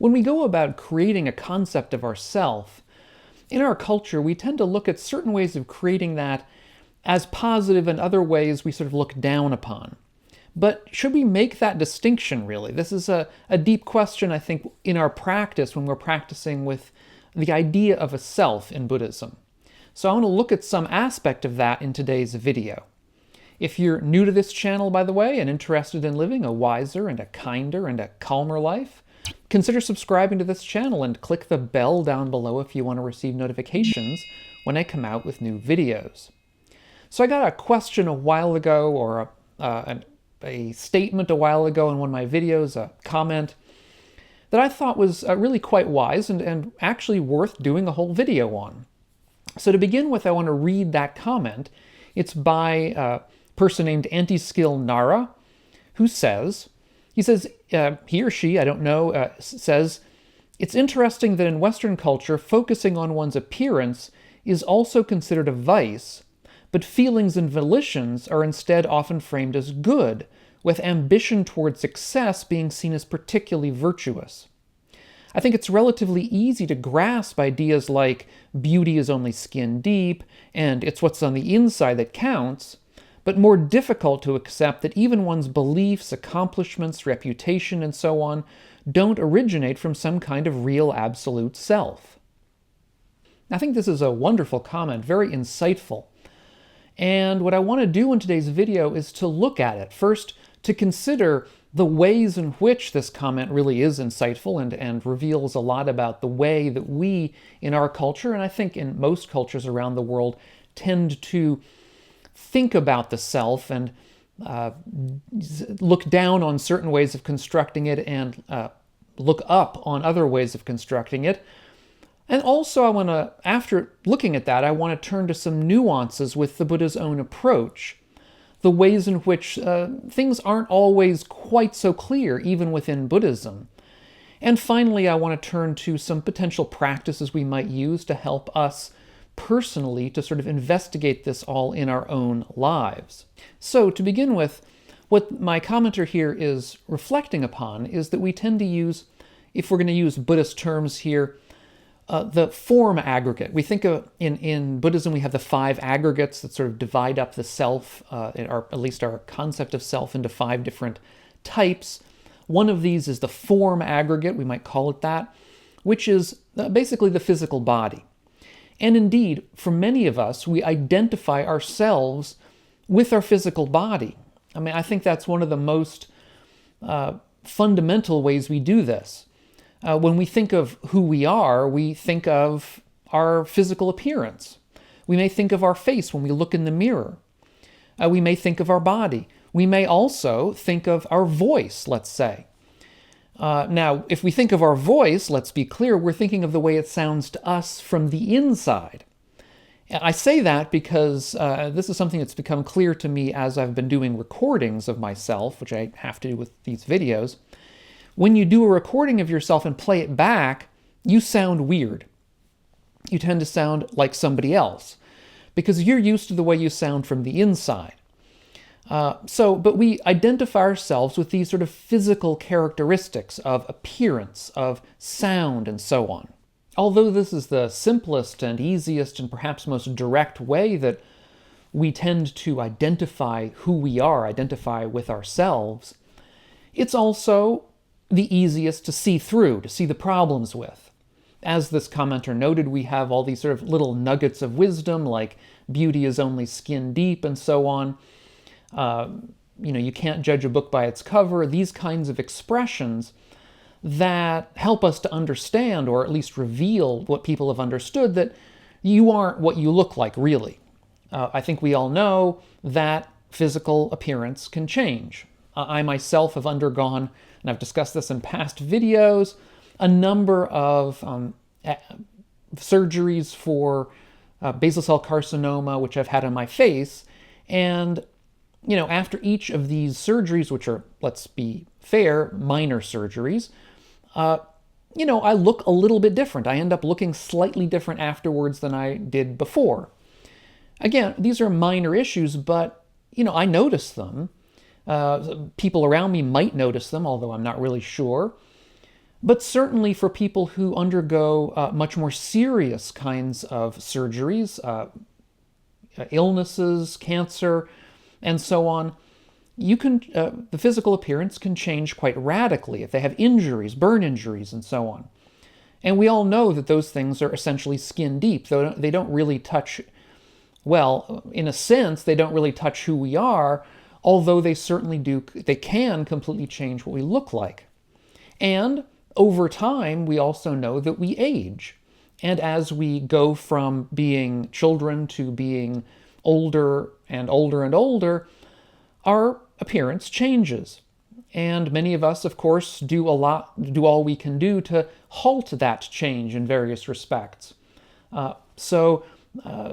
When we go about creating a concept of ourself, in our culture, we tend to look at certain ways of creating that as positive and other ways we sort of look down upon. But should we make that distinction, really? This is a deep question, I think, in our practice when we're practicing with the idea of a self in Buddhism. So I want to look at some aspect of that in today's video. If you're new to this channel, by the way, and interested in living a wiser and a kinder and a calmer life, consider subscribing to this channel and click the bell down below if you want to receive notifications when I come out with new videos. So I got a question a while ago, or a statement a while ago in one of my videos, a comment, that I thought was really quite wise and actually worth doing a whole video on. So to begin with, I want to read that comment. It's by a person named Anti-Skill Nara, who says, he or she, I don't know, says, "It's interesting that in Western culture, focusing on one's appearance is also considered a vice, but feelings and volitions are instead often framed as good, with ambition toward success being seen as particularly virtuous. I think it's relatively easy to grasp ideas like beauty is only skin deep, and it's what's on the inside that counts, but more difficult to accept that even one's beliefs, accomplishments, reputation, and so on don't originate from some kind of real absolute self." I think this is a wonderful comment, very insightful. And what I want to do in today's video is to look at it. First, to consider the ways in which this comment really is insightful and reveals a lot about the way that we, in our culture, and I think in most cultures around the world, tend to think about the self and look down on certain ways of constructing it and look up on other ways of constructing it. And also I want to, after looking at that, I want to turn to some nuances with the Buddha's own approach, the ways in which things aren't always quite so clear, even within Buddhism. And finally, I want to turn to some potential practices we might use to help us personally to sort of investigate this all in our own lives. So to begin with, what my commenter here is reflecting upon is that we tend to use, if we're going to use Buddhist terms here, the form aggregate. We think of, in Buddhism, we have the 5 aggregates that sort of divide up the self, at least our concept of self, into 5 different types. One of these is the form aggregate, we might call it that, which is basically the physical body. And indeed, for many of us, we identify ourselves with our physical body. I mean, I think that's one of the most fundamental ways we do this. When we think of who we think of our physical appearance. We may think of our face when we look in the mirror. We may think of our body. We may also think of our voice, let's say. Now, if we think of our voice, let's be clear, we're thinking of the way it sounds to us from the inside. I say that because this is something that's become clear to me as I've been doing recordings of myself, which I have to do with these videos. When you do a recording of yourself and play it back, you sound weird. You tend to sound like somebody else because you're used to the way you sound from the inside. But we identify ourselves with these sort of physical characteristics of appearance, of sound, and so on. Although this is the simplest and easiest and perhaps most direct way that we tend to identify who we are, identify with ourselves, it's also the easiest to see through, to see the problems with. As this commenter noted, we have all these sort of little nuggets of wisdom, like beauty is only skin deep and so on. You can't judge a book by its cover, these kinds of expressions that help us to understand, or at least reveal what people have understood, that you aren't what you look like, really. I think we all know that physical appearance can change. I myself have undergone, and I've discussed this in past videos, a number of surgeries for basal cell carcinoma, which I've had on my face, and after each of these surgeries, which are, let's be fair, minor surgeries, I look a little bit different. I end up looking slightly different afterwards than I did before. Again, these are minor issues, but, I notice them. People around me might notice them, although I'm not really sure. But certainly for people who undergo much more serious kinds of surgeries, illnesses, cancer, and so on, the physical appearance can change quite radically if they have injuries, burn injuries, and so on. And we all know that those things are essentially skin deep. They don't really touch, well, in a sense, they don't really touch who we are, although they certainly do, they can completely change what we look like. And over time, we also know that we age. And as we go from being children to being older and older and older, our appearance changes. And many of us, of course, do all we can do to halt that change in various respects. So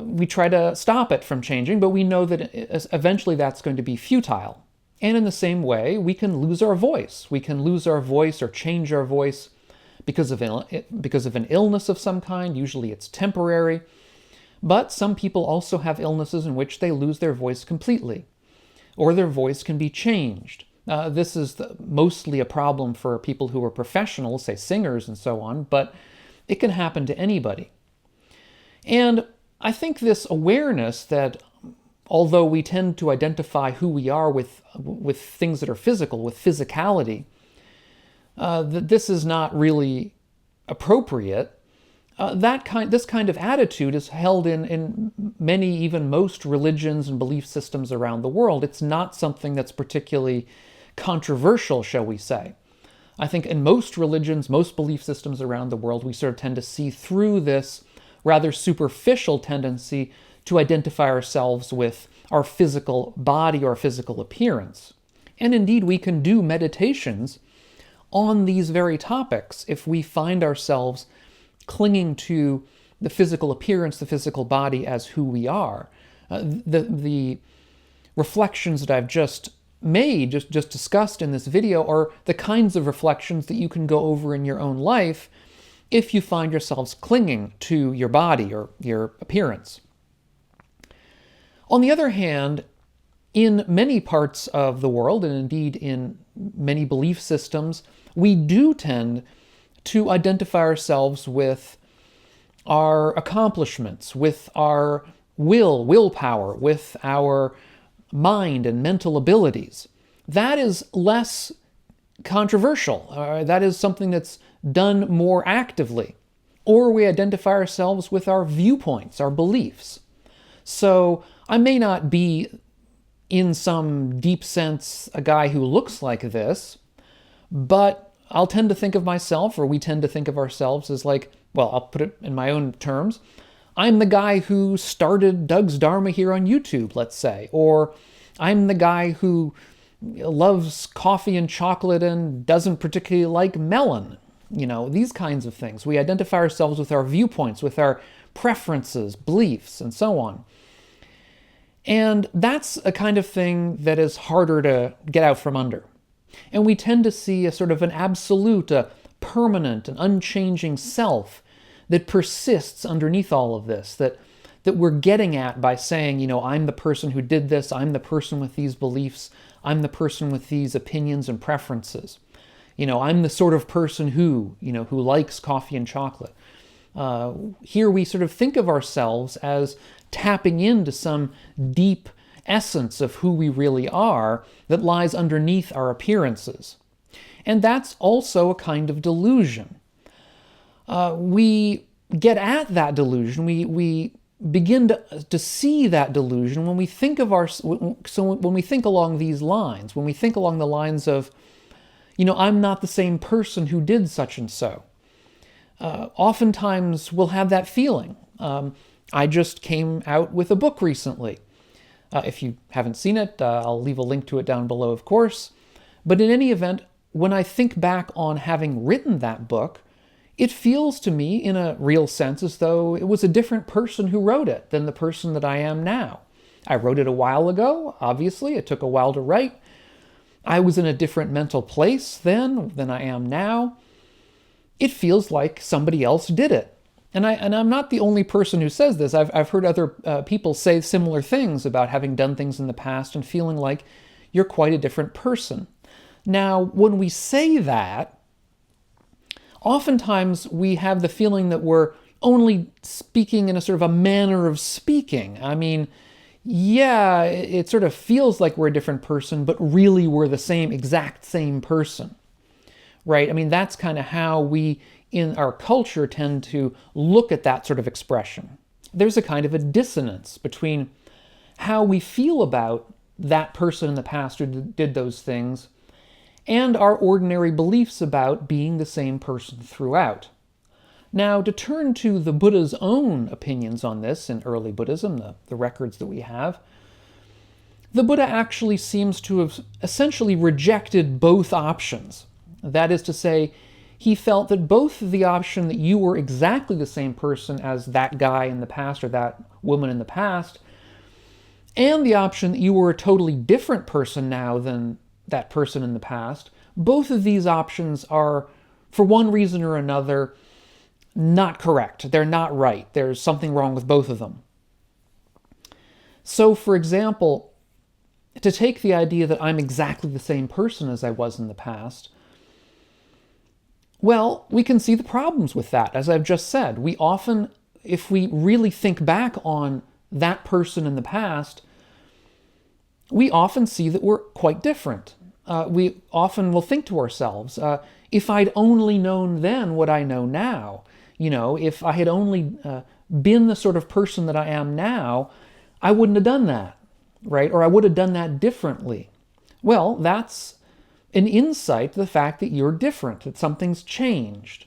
we try to stop it from changing, but we know that eventually that's going to be futile. And in the same way, we can lose our voice. We can lose our voice or change our voice because of an illness of some kind. Usually it's temporary. But some people also have illnesses in which they lose their voice completely, or their voice can be changed. This is mostly a problem for people who are professionals, say singers and so on, but it can happen to anybody. And I think this awareness that although we tend to identify who we are with things that are physical, with physicality, that this is not really appropriate. This kind of attitude is held in many, even most religions and belief systems around the world. It's not something that's particularly controversial, shall we say. I think in most religions, most belief systems around the world, we sort of tend to see through this rather superficial tendency to identify ourselves with our physical body or physical appearance. And indeed, we can do meditations on these very topics if we find ourselves clinging to the physical appearance, the physical body as who we are. The reflections that I've just made, just discussed in this video, are the kinds of reflections that you can go over in your own life if you find yourselves clinging to your body or your appearance. On the other hand, in many parts of the world, and indeed in many belief systems, we do tend to identify ourselves with our accomplishments, with our willpower, with our mind and mental abilities. That is less controversial. That is something that's done more actively. Or we identify ourselves with our viewpoints, our beliefs. So I may not be, in some deep sense, a guy who looks like this, but I'll tend to think of myself, or we tend to think of ourselves as like, well, I'll put it in my own terms. I'm the guy who started Doug's Dharma here on YouTube, let's say. Or I'm the guy who loves coffee and chocolate and doesn't particularly like melon. These kinds of things. We identify ourselves with our viewpoints, with our preferences, beliefs, and so on. And that's a kind of thing that is harder to get out from under. And we tend to see a sort of an absolute, a permanent, an unchanging self that persists underneath all of this, that we're getting at by saying, I'm the person who did this, I'm the person with these beliefs, I'm the person with these opinions and preferences. I'm the sort of person who likes coffee and chocolate. Here we sort of think of ourselves as tapping into some deep essence of who we really are that lies underneath our appearances. And that's also a kind of delusion. We get at that delusion, we begin to see that delusion when we think of when we think along these lines, when we think along the lines of, I'm not the same person who did such and so. Oftentimes we'll have that feeling. I just came out with a book recently. If you haven't seen it, I'll leave a link to it down below, of course. But in any event, when I think back on having written that book, it feels to me, in a real sense, as though it was a different person who wrote it than the person that I am now. I wrote it a while ago, obviously. It took a while to write. I was in a different mental place then than I am now. It feels like somebody else did it. And I'm not the only person who says this. I've heard other people say similar things about having done things in the past and feeling like you're quite a different person. Now, when we say that, Oftentimes we have the feeling that we're only speaking in a sort of a manner of speaking. I mean, yeah, it sort of feels like we're a different person, but really we're the exact same person, right? I mean, that's kind of how we in our culture tend to look at that sort of expression. There's a kind of a dissonance between how we feel about that person in the past who did those things and our ordinary beliefs about being the same person throughout. Now, to turn to the Buddha's own opinions on this in early Buddhism, the records that we have, the Buddha actually seems to have essentially rejected both options. That is to say, he felt that both the option that you were exactly the same person as that guy in the past or that woman in the past, and the option that you were a totally different person now than that person in the past, both of these options are, for one reason or another, not correct. They're not right. There's something wrong with both of them. So, for example, to take the idea that I'm exactly the same person as I was in the past, well, we can see the problems with that, as I've just said. We often, if we really think back on that person in the past, we often see that we're quite different. We often will think to ourselves, if I'd only known then what I know now, if I had only been the sort of person that I am now, I wouldn't have done that, right? Or I would have done that differently. Well, that's an insight to the fact that you're different, that something's changed.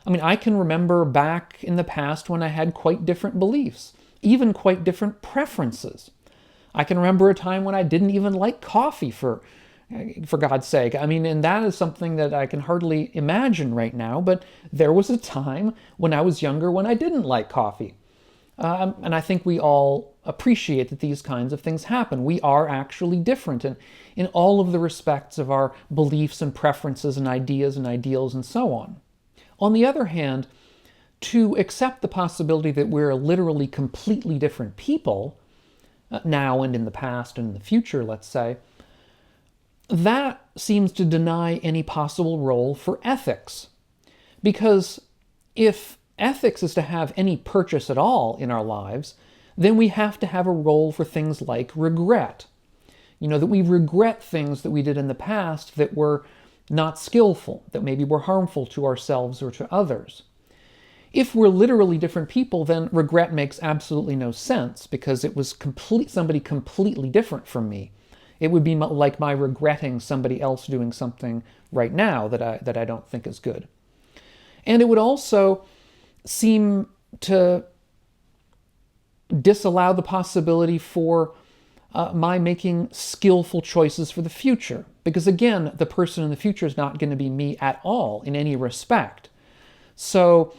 I mean, I can remember back in the past when I had quite different beliefs, even quite different preferences. I can remember a time when I didn't even like coffee, for God's sake. I mean, and that is something that I can hardly imagine right now, but there was a time when I was younger when I didn't like coffee. And I think we all appreciate that these kinds of things happen. We are actually different in all of the respects of our beliefs and preferences and ideas and ideals and so on. On the other hand, to accept the possibility that we're literally completely different people, now and in the past and in the future, let's say, that seems to deny any possible role for ethics. Because if ethics is to have any purchase at all in our lives, then we have to have a role for things like regret. That we regret things that we did in the past that were not skillful, that maybe were harmful to ourselves or to others. If we're literally different people, then regret makes absolutely no sense because it was somebody completely different from me. It would be like my regretting somebody else doing something right now that I don't think is good. And it would also seem to disallow the possibility for my making skillful choices for the future. Because again, the person in the future is not going to be me at all in any respect. So,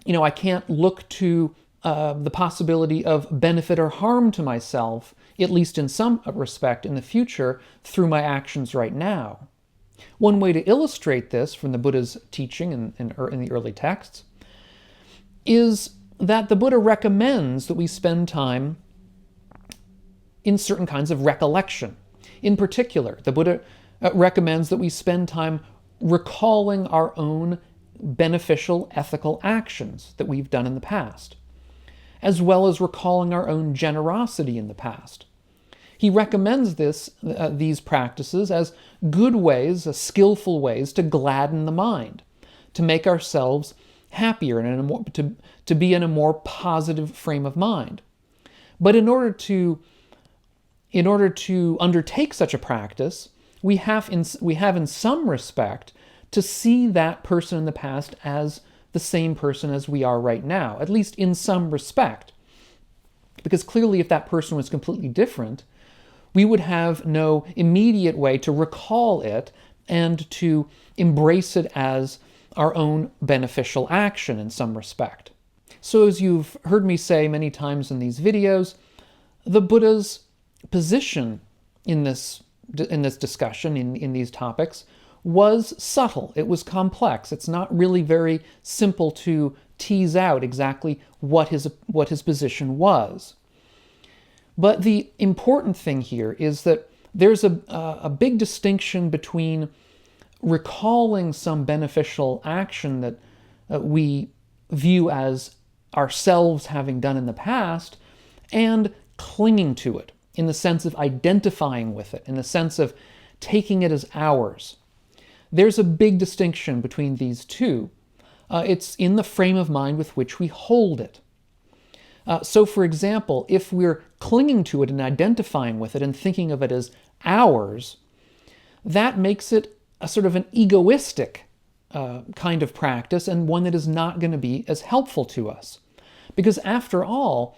I can't look to the possibility of benefit or harm to myself, at least in some respect, in the future through my actions right now. One way to illustrate this from the Buddha's teaching in the early texts is that the Buddha recommends that we spend time in certain kinds of recollection. In particular, the Buddha recommends that we spend time recalling our own beneficial ethical actions that we've done in the past, as well as recalling our own generosity in the past. He recommends these practices as good ways, skillful ways to gladden the mind, to make ourselves happier and to be in a more positive frame of mind. But in order to undertake such a practice, we have in some respect to see that person in the past as the same person as we are right now, at least in some respect. Because clearly if that person was completely different, we would have no immediate way to recall it and to embrace it as our own beneficial action in some respect. So as you've heard me say many times in these videos, the Buddha's position in this discussion, in these topics, was subtle. It was complex. It's not really very simple to tease out exactly what his position was. But the important thing here is that there's a big distinction between recalling some beneficial action that we view as ourselves having done in the past and clinging to it in the sense of identifying with it, in the sense of taking it as ours. There's a big distinction between these two. It's in the frame of mind with which we hold it. So, for example, if we're clinging to it and identifying with it and thinking of it as ours, that makes it a sort of an egoistic kind of practice, and one that is not going to be as helpful to us. Because after all,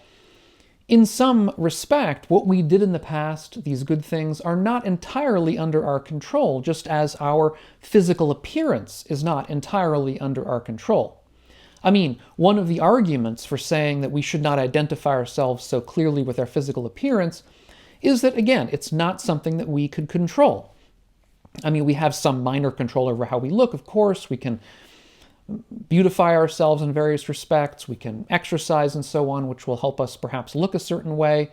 in some respect, what we did in the past, these good things, are not entirely under our control, just as our physical appearance is not entirely under our control. I mean, one of the arguments for saying that we should not identify ourselves so clearly with our physical appearance is that, again, it's not something that we could control. I mean, we have some minor control over how we look, of course. We can beautify ourselves in various respects. We can exercise and so on, which will help us perhaps look a certain way.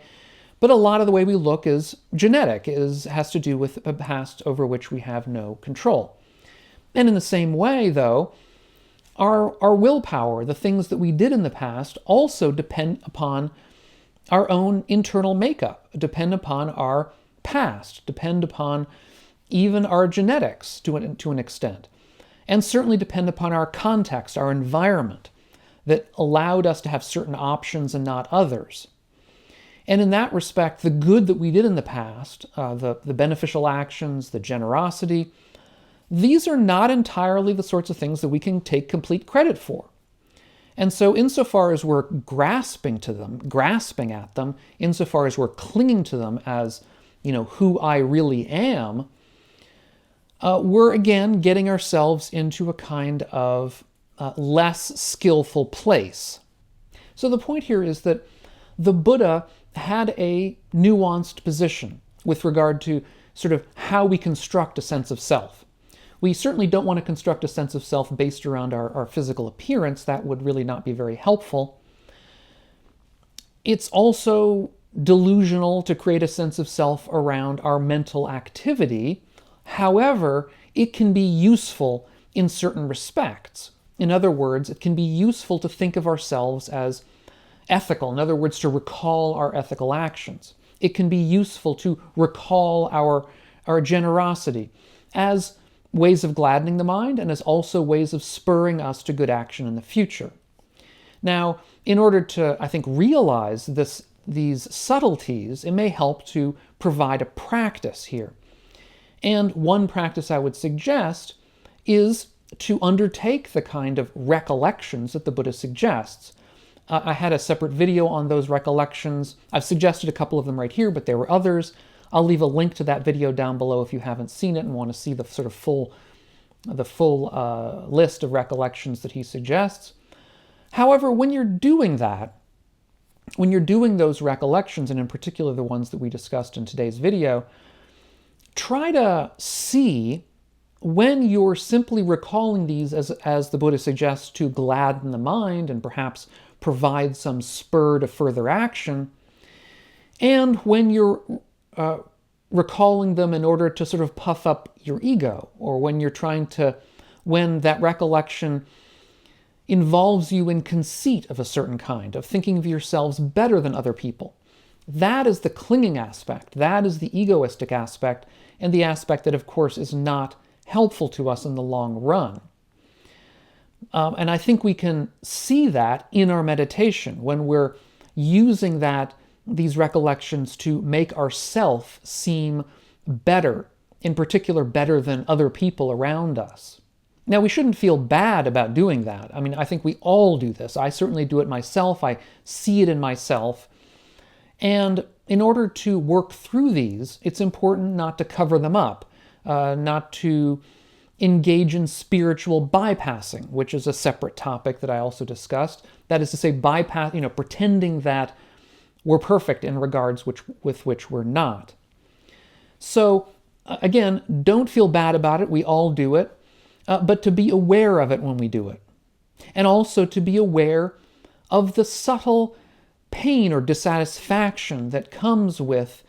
But a lot of the way we look is genetic, has to do with a past over which we have no control. And in the same way, though, our willpower, the things that we did in the past, also depend upon our own internal makeup, depend upon our past, depend upon even our genetics to an extent, and certainly depend upon our context, our environment, that allowed us to have certain options and not others. And in that respect, the good that we did in the past, the beneficial actions, the generosity, these are not entirely the sorts of things that we can take complete credit for. And so insofar as we're grasping at them, insofar as we're clinging to them as, who I really am, we're again getting ourselves into a kind of less skillful place. So the point here is that the Buddha had a nuanced position with regard to sort of how we construct a sense of self. We certainly don't want to construct a sense of self based around our physical appearance. That would really not be very helpful. It's also delusional to create a sense of self around our mental activity. However, it can be useful in certain respects. In other words, it can be useful to think of ourselves as ethical. In other words, to recall our ethical actions. It can be useful to recall our generosity as ways of gladdening the mind and as also ways of spurring us to good action in the future. Now, in order to, I think, realize these subtleties, it may help to provide a practice here. And one practice I would suggest is to undertake the kind of recollections that the Buddha suggests. I had a separate video on those recollections. I've suggested a couple of them right here, but there were others. I'll leave a link to that video down below if you haven't seen it and want to see the sort of full list of recollections that he suggests. However, when you're doing that, when you're doing those recollections, and in particular the ones that we discussed in today's video, try to see when you're simply recalling these as the Buddha suggests to gladden the mind and perhaps provide some spur to further action, and when you're recalling them in order to sort of puff up your ego, or when that recollection involves you in conceit of a certain kind, of thinking of yourselves better than other people. That is the clinging aspect. That is the egoistic aspect, and the aspect that, of course, is not helpful to us in the long run. And I think we can see that in our meditation when we're using these recollections to make ourself seem better, in particular better than other people around us. Now, we shouldn't feel bad about doing that. I mean, I think we all do this. I certainly do it myself. I see it in myself. And in order to work through these, it's important not to cover them up, not to engage in spiritual bypassing, which is a separate topic that I also discussed. That is to say, pretending that we're perfect in regards with which we're not. So, again, don't feel bad about it. We all do it. But to be aware of it when we do it. And also to be aware of the subtle pain or dissatisfaction that comes with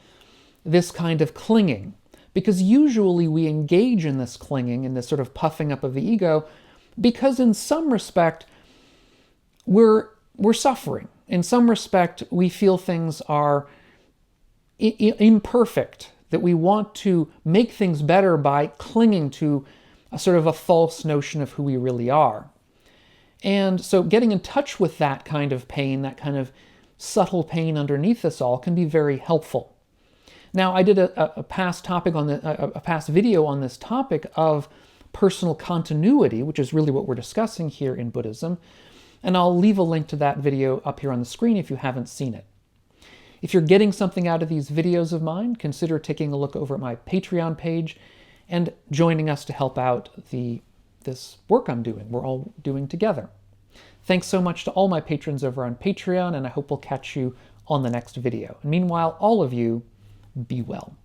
this kind of clinging. Because usually we engage in this clinging, in this sort of puffing up of the ego, because in some respect, we're suffering. In some respect, we feel things are imperfect, that we want to make things better by clinging to a sort of a false notion of who we really are. And so getting in touch with that kind of pain, that kind of subtle pain underneath this all, can be very helpful. Now, I did a past topic on a past video on this topic of personal continuity, which is really what we're discussing here in Buddhism, and I'll leave a link to that video up here on the screen if you haven't seen it. If you're getting something out of these videos of mine, consider taking a look over at my Patreon page and joining us to help out this work I'm doing. We're all doing together. Thanks so much to all my patrons over on Patreon, and I hope we'll catch you on the next video. And meanwhile, all of you, be well.